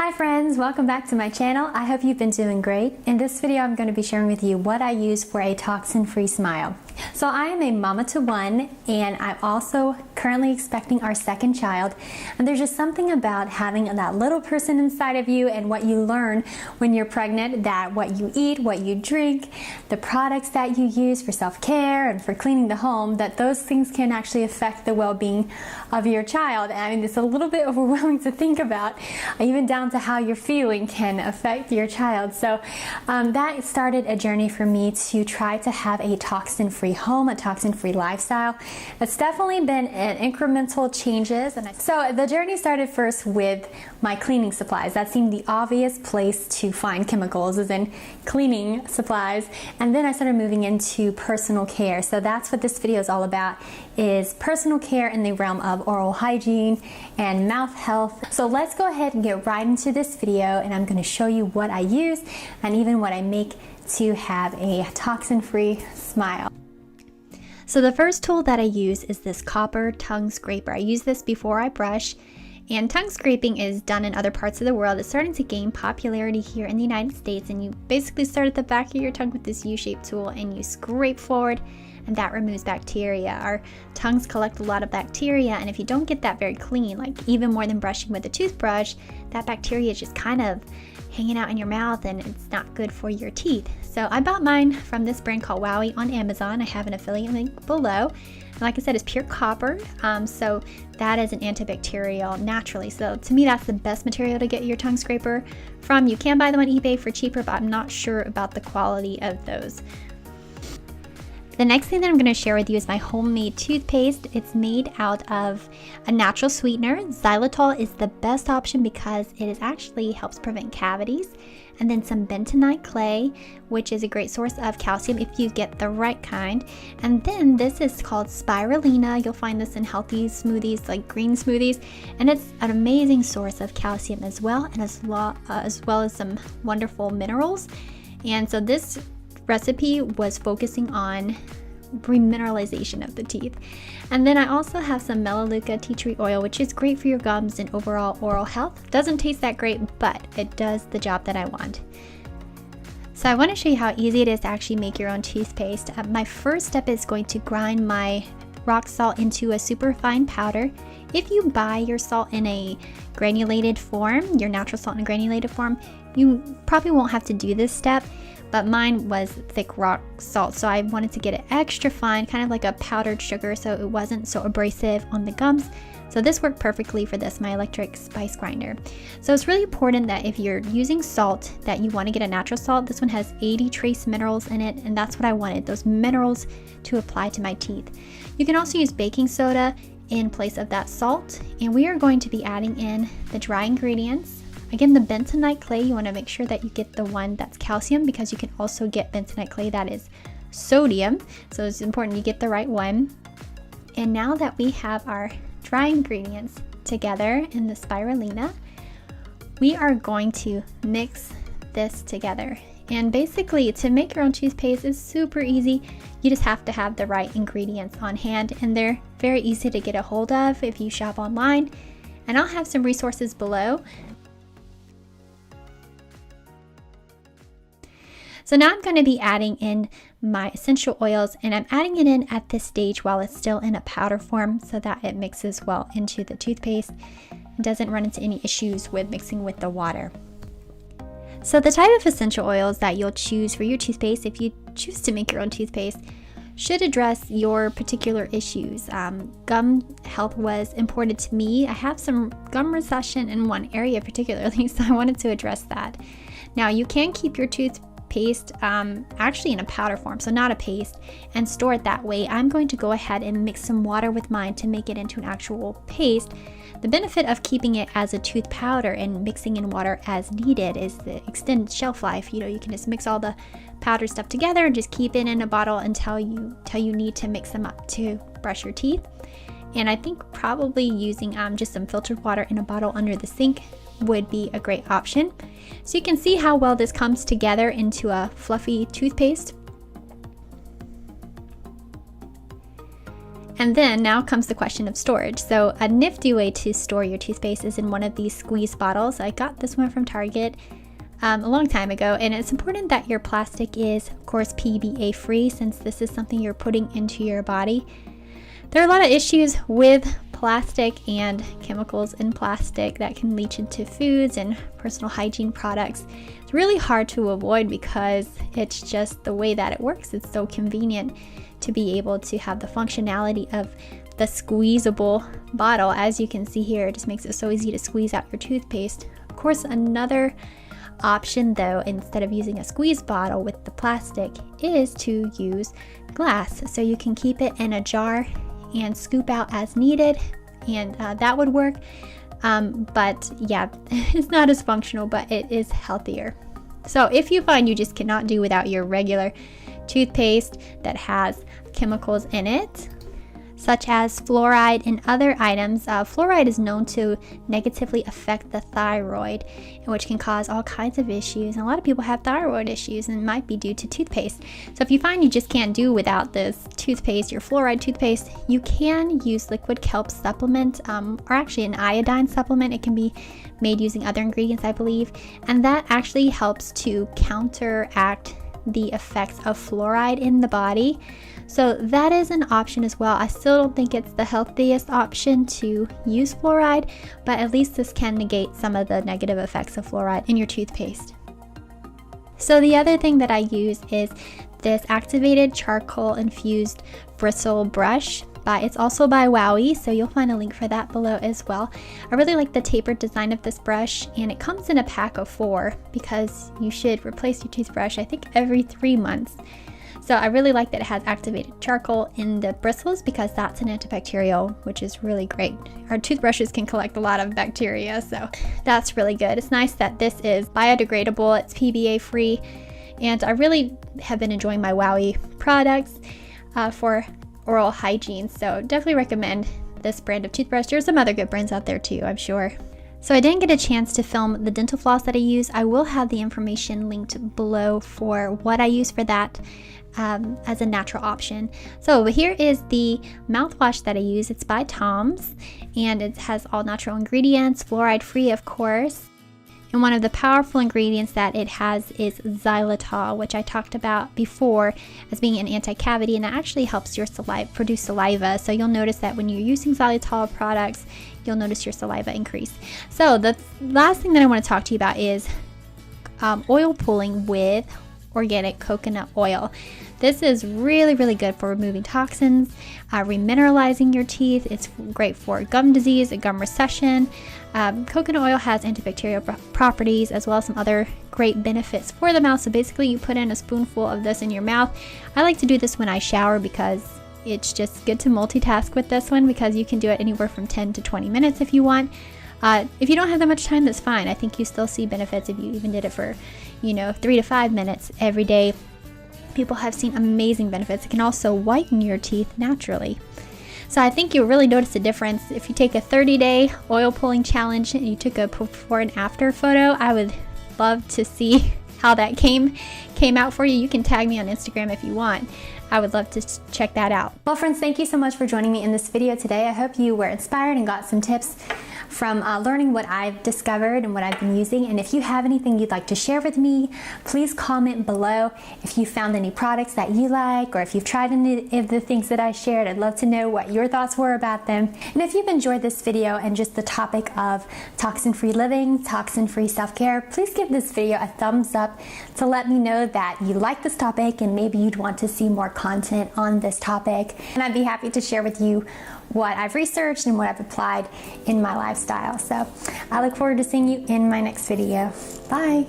Hi friends, welcome back to my channel. I hope you've been doing great. In this video, I'm going to be sharing with you what I use for a toxin-free smile. So I am a mama to one, and I'm also currently expecting our second child. And there's just something about having that little person inside of you and what you learn when you're pregnant, that what you eat, what you drink, the products that you use for self-care and for cleaning the home, that those things can actually affect the well-being of your child. And I mean, it's a little bit overwhelming to think about, even down to how you're feeling can affect your child. So that started a journey for me to try to have a toxin-free home, a toxin-free lifestyle. It's definitely been an incremental changes. So the journey started first with my cleaning supplies. That seemed the obvious place to find chemicals, is in cleaning supplies. And then I started moving into personal care. So that's what this video is all about, is personal care in the realm of oral hygiene and mouth health. So let's go ahead and get right into this video, and I'm going to show you what I use and even what I make to have a toxin-free smile. So the first tool that I use is this copper tongue scraper. I use this before I brush, and tongue scraping is done in other parts of the world. It's starting to gain popularity here in the United States, and you basically start at the back of your tongue with this U-shaped tool and you scrape forward, and that removes bacteria. Our tongues collect a lot of bacteria, and if you don't get that very clean, like even more than brushing with a toothbrush, that bacteria is just kind of hanging out in your mouth and it's not good for your teeth. So I bought mine from this brand called Wowie on Amazon. I have an affiliate link below. And like I said, it's pure copper, so that is an antibacterial naturally. So to me, that's the best material to get your tongue scraper from. You can buy them on eBay for cheaper, but I'm not sure about the quality of those. The next thing that I'm going to share with you is my homemade toothpaste. It's made out of a natural sweetener. Xylitol is the best option because it actually helps prevent cavities. And then some bentonite clay, which is a great source of calcium if you get the right kind. And then this is called spirulina. You'll find this in healthy smoothies, like green smoothies. And it's an amazing source of calcium as well, and as well as some wonderful minerals. And so this recipe was focusing on remineralization of the teeth. And then I also have some melaleuca tea tree oil, which is great for your gums and overall oral health. Doesn't taste that great, but it does the job that I want. So I want to show you how easy it is to actually make your own toothpaste. My first step is going to grind my rock salt into a super fine powder. If you buy your salt in a granulated form, your natural salt in a granulated form, you probably won't have to do this step. But mine was thick rock salt, so I wanted to get it extra fine, kind of like a powdered sugar, so it wasn't so abrasive on the gums. So this worked perfectly for this, my electric spice grinder. So it's really important that if you're using salt, that you want to get a natural salt. This one has 80 trace minerals in it, and that's what I wanted, those minerals to apply to my teeth. You can also use baking soda in place of that salt, and we are going to be adding in the dry ingredients. Again, the bentonite clay, you want to make sure that you get the one that's calcium, because you can also get bentonite clay that is sodium. So it's important you get the right one. And now that we have our dry ingredients together in the spirulina, we are going to mix this together. And basically, to make your own toothpaste is super easy. You just have to have the right ingredients on hand, and they're very easy to get a hold of if you shop online. And I'll have some resources below. So now I'm going to be adding in my essential oils, and I'm adding it in at this stage while it's still in a powder form so that it mixes well into the toothpaste and doesn't run into any issues with mixing with the water. So the type of essential oils that you'll choose for your toothpaste, if you choose to make your own toothpaste, should address your particular issues. Gum health was important to me. I have some gum recession in one area particularly, so I wanted to address that. Now you can keep your toothpaste actually in a powder form, so not a paste, and store it that way. I'm going to go ahead and mix some water with mine to make it into an actual paste. The benefit of keeping it as a tooth powder and mixing in water as needed is the extended shelf life. You can just mix all the powder stuff together and just keep it in a bottle until you need to mix them up to brush your teeth. And I think probably using just some filtered water in a bottle under the sink would be a great option. So you can see how well this comes together into a fluffy toothpaste. And then now comes the question of storage. So a nifty way to store your toothpaste is in one of these squeeze bottles. I got this one from Target a long time ago, and it's important that your plastic is, of course, PBA free, since this is something you're putting into your body. There are a lot of issues with plastic and chemicals in plastic that can leach into foods and personal hygiene products. It's really hard to avoid because it's just the way that it works. It's so convenient to be able to have the functionality of the squeezable bottle. As you can see here, it just makes it so easy to squeeze out your toothpaste. Of course, another option though, instead of using a squeeze bottle with the plastic, is to use glass. So you can keep it in a jar and scoop out as needed, and that would work. But yeah, it's not as functional, but it is healthier. So if you find you just cannot do without your regular toothpaste that has chemicals in it, such as fluoride and other items. Fluoride is known to negatively affect the thyroid, which can cause all kinds of issues. And a lot of people have thyroid issues, and it might be due to toothpaste. So if you find you just can't do without this toothpaste, your fluoride toothpaste, you can use liquid kelp supplement, or actually an iodine supplement. It can be made using other ingredients, I believe, and that actually helps to counteract the effects of fluoride in the body. So that is an option as well. I still don't think it's the healthiest option to use fluoride, but at least this can negate some of the negative effects of fluoride in your toothpaste. So the other thing that I use is this activated charcoal infused bristle brush. It's also by Wowie, so you'll find a link for that below as well. I really like the tapered design of this brush, and it comes in a pack of 4 because you should replace your toothbrush, I think, every 3 months. So I really like that it has activated charcoal in the bristles because that's an antibacterial, which is really great. Our toothbrushes can collect a lot of bacteria, so that's really good. It's nice that this is biodegradable, it's PBA free, and I really have been enjoying my Wowie products for oral hygiene, so definitely recommend this brand of toothbrush. There's some other good brands out there too, I'm sure. So I didn't get a chance to film the dental floss that I use. I will have the information linked below for what I use for that as a natural option. So here is the mouthwash that I use. It's by Tom's, and it has all natural ingredients, fluoride free, of course. And one of the powerful ingredients that it has is xylitol, which I talked about before as being an anti-cavity, and it actually helps your saliva produce saliva. So you'll notice that when you're using xylitol products, you'll notice your saliva increase. So the last thing that I want to talk to you about is oil pulling with organic coconut oil. This is really, really good for removing toxins, remineralizing your teeth. It's great for gum disease, gum recession. Coconut oil has antibacterial properties as well as some other great benefits for the mouth. So basically you put in a spoonful of this in your mouth. I like to do this when I shower because it's just good to multitask with this one, because you can do it anywhere from 10 to 20 minutes if you want. If you don't have that much time, that's fine. I think you still see benefits if you even did it for, 3 to 5 minutes every day. People have seen amazing benefits. It can also whiten your teeth naturally. So I think you'll really notice a difference. If you take a 30-day oil pulling challenge and you took a before and after photo, I would love to see how that came out for you. You can tag me on Instagram if you want. I would love to check that out. Well, friends, thank you so much for joining me in this video today. I hope you were inspired and got some tips from learning what I've discovered and what I've been using. And if you have anything you'd like to share with me, please comment below. If you found any products that you like, or if you've tried any of the things that I shared, I'd love to know what your thoughts were about them. And if you've enjoyed this video and just the topic of toxin-free living, toxin-free self-care, please give this video a thumbs up to let me know that you like this topic and maybe you'd want to see more content on this topic. And I'd be happy to share with you what I've researched and what I've applied in my lifestyle. So I look forward to seeing you in my next video. Bye.